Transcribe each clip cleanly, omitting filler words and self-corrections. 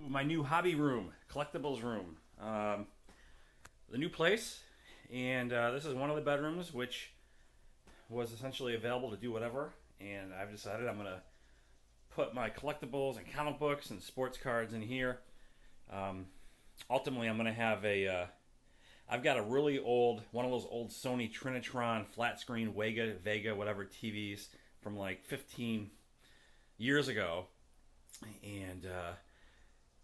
my new hobby room, collectibles room. The new place, and this is one of the bedrooms, which was essentially available to do whatever. And I've decided I'm gonna put my collectibles and comic books and sports cards in here. Ultimately, I'm gonna have I've got a really old, one of those old Sony Trinitron flat screen Vega, whatever TVs from like 15 years ago, and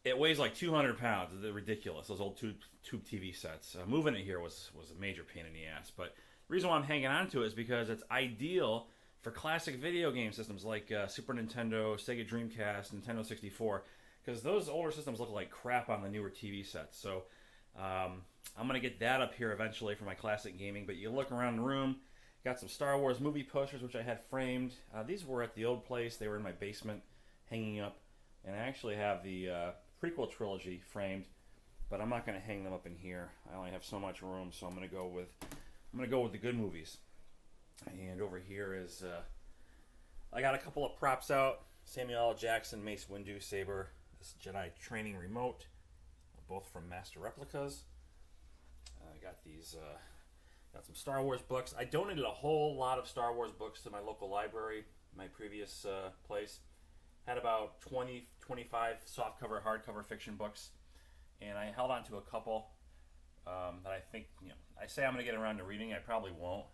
it weighs like 200 pounds. It's ridiculous. Those old tube TV sets. Moving it here was a major pain in the ass. But the reason why I'm hanging on to it is because it's ideal for classic video game systems like Super Nintendo, Sega Dreamcast, Nintendo 64. Because those older systems look like crap on the newer TV sets. So I'm going to get that up here eventually for my classic gaming. But you look around the room, got some Star Wars movie posters, which I had framed. These were at the old place. They were in my basement hanging up. And I actually have the prequel trilogy framed, but I'm not going to hang them up in here. I only have so much room, so I'm going to go with the good movies. And over here is I got a couple of props out: Samuel L. Jackson Mace Windu saber, this Jedi training remote, both from Master Replicas. I got these. Got some Star Wars books. I donated a whole lot of Star Wars books to my local library, my previous place. Had about 20, 25 softcover, hardcover fiction books, and I held on to a couple that I think, I say I'm going to get around to reading. I probably won't,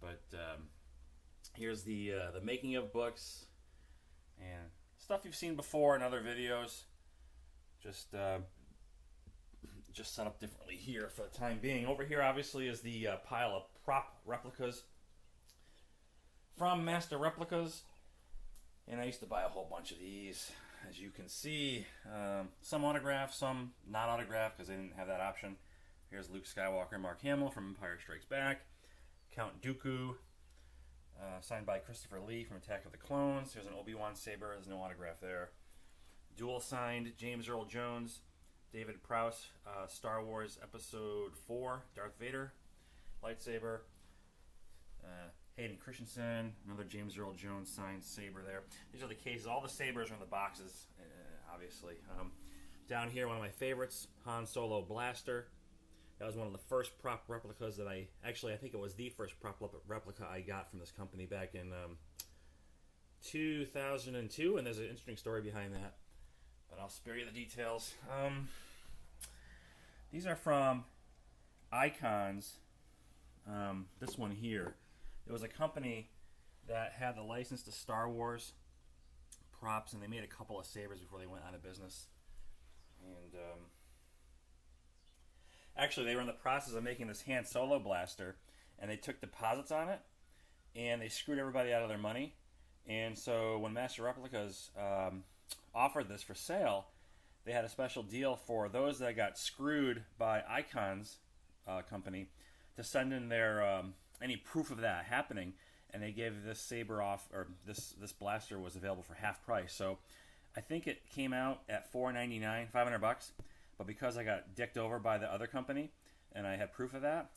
but here's the making of books and stuff you've seen before in other videos. Just set up differently here for the time being. Over here, obviously, is the pile of prop replicas from Master Replicas. And I used to buy a whole bunch of these, as you can see. Some autographed, some not autographed, because they didn't have that option. Here's Luke Skywalker and Mark Hamill from Empire Strikes Back. Count Dooku, signed by Christopher Lee from Attack of the Clones. Here's an Obi-Wan saber. There's no autograph there. Dual signed James Earl Jones, David Prowse, Star Wars Episode 4, Darth Vader lightsaber. Hayden Christensen, another James Earl Jones signed saber there. These are the cases. All the sabers are in the boxes, obviously. Down here, one of my favorites, Han Solo blaster. That was one of the first prop replicas that I think it was the first prop replica I got from this company back in 2002, and there's an interesting story behind that, but I'll spare you the details. These are from Icons. This one here. It was a company that had the license to Star Wars props, and they made a couple of sabers before they went out of business. And actually, they were in the process of making this Han Solo blaster, and they took deposits on it, and they screwed everybody out of their money. And so when Master Replicas offered this for sale, they had a special deal for those that got screwed by Icons company to send in their any proof of that happening, and they gave this saber off, or this blaster was available for half price. So I think it came out at $499, $500, but because I got dicked over by the other company and I had proof of that,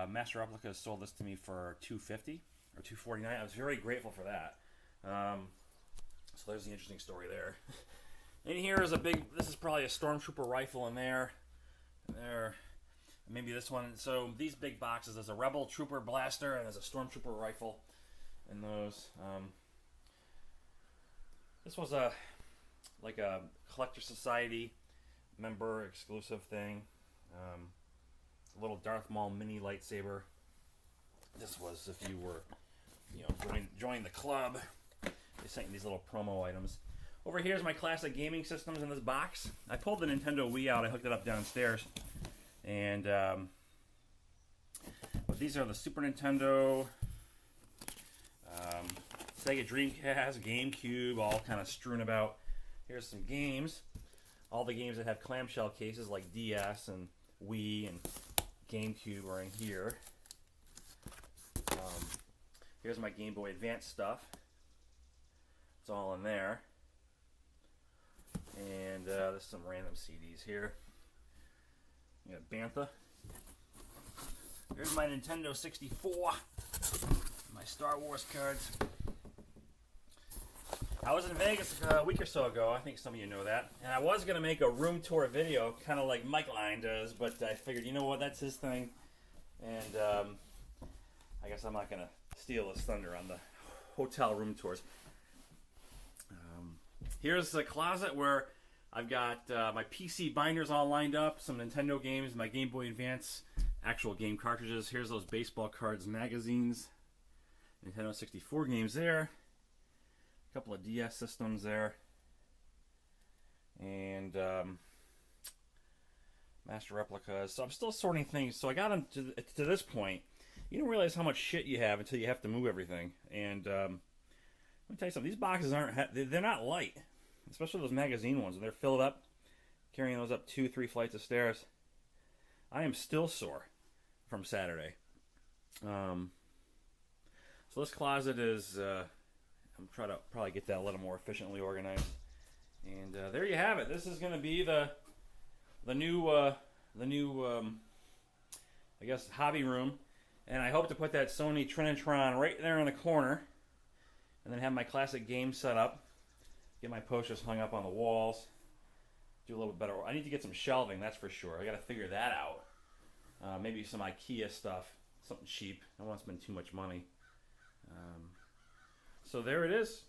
Master Replicas sold this to me for $250 or $249. I was very grateful for that. So there's the interesting story there. And here is this is probably a Stormtrooper rifle in there. Maybe this one. So these big boxes, there's a Rebel Trooper blaster and there's a Stormtrooper rifle in those. This was like a Collector Society member exclusive thing. A little Darth Maul mini lightsaber. This was if you were, join the club. They sent you these little promo items. Over here's my classic gaming systems in this box. I pulled the Nintendo Wii out. I hooked it up downstairs. And but these are the Super Nintendo, Sega Dreamcast, GameCube, all kind of strewn about. Here's some games. All the games that have clamshell cases like DS and Wii and GameCube are in here. Here's my Game Boy Advance stuff. It's all in there. And there's some random CDs here. You got Bantha. Here's my Nintendo 64. My Star Wars cards. I was in Vegas a week or so ago. I think some of you know that. And I was going to make a room tour video, kind of like Mike Line does, but I figured, you know what, that's his thing. And I guess I'm not going to steal his thunder on the hotel room tours. Here's the closet where I've got my PC binders all lined up, some Nintendo games, my Game Boy Advance actual game cartridges. Here's those baseball cards, magazines, Nintendo 64 games there. Couple of DS systems there, and master replicas. So I'm still sorting things. So I got them to this point. You don't realize how much shit you have until you have to move everything. And let me tell you something. These boxes they're not light, especially those magazine ones. They're filled up. Carrying those up 2-3 flights of stairs. I am still sore from Saturday. So this closet is. I'm trying to probably get that a little more efficiently organized. And there you have it. This is going to be the new I guess hobby room. And I hope to put that Sony Trinitron right there in the corner, and then have my classic games set up. Get my posters hung up on the walls. Do a little bit better. I need to get some shelving, that's for sure. I got to figure that out. Maybe some IKEA stuff, something cheap. I don't want to spend too much money. So there it is,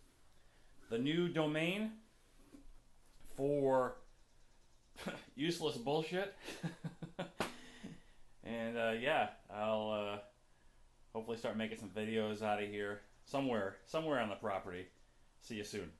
the new domain for useless bullshit. And yeah, I'll hopefully start making some videos out of here somewhere on the property. See you soon.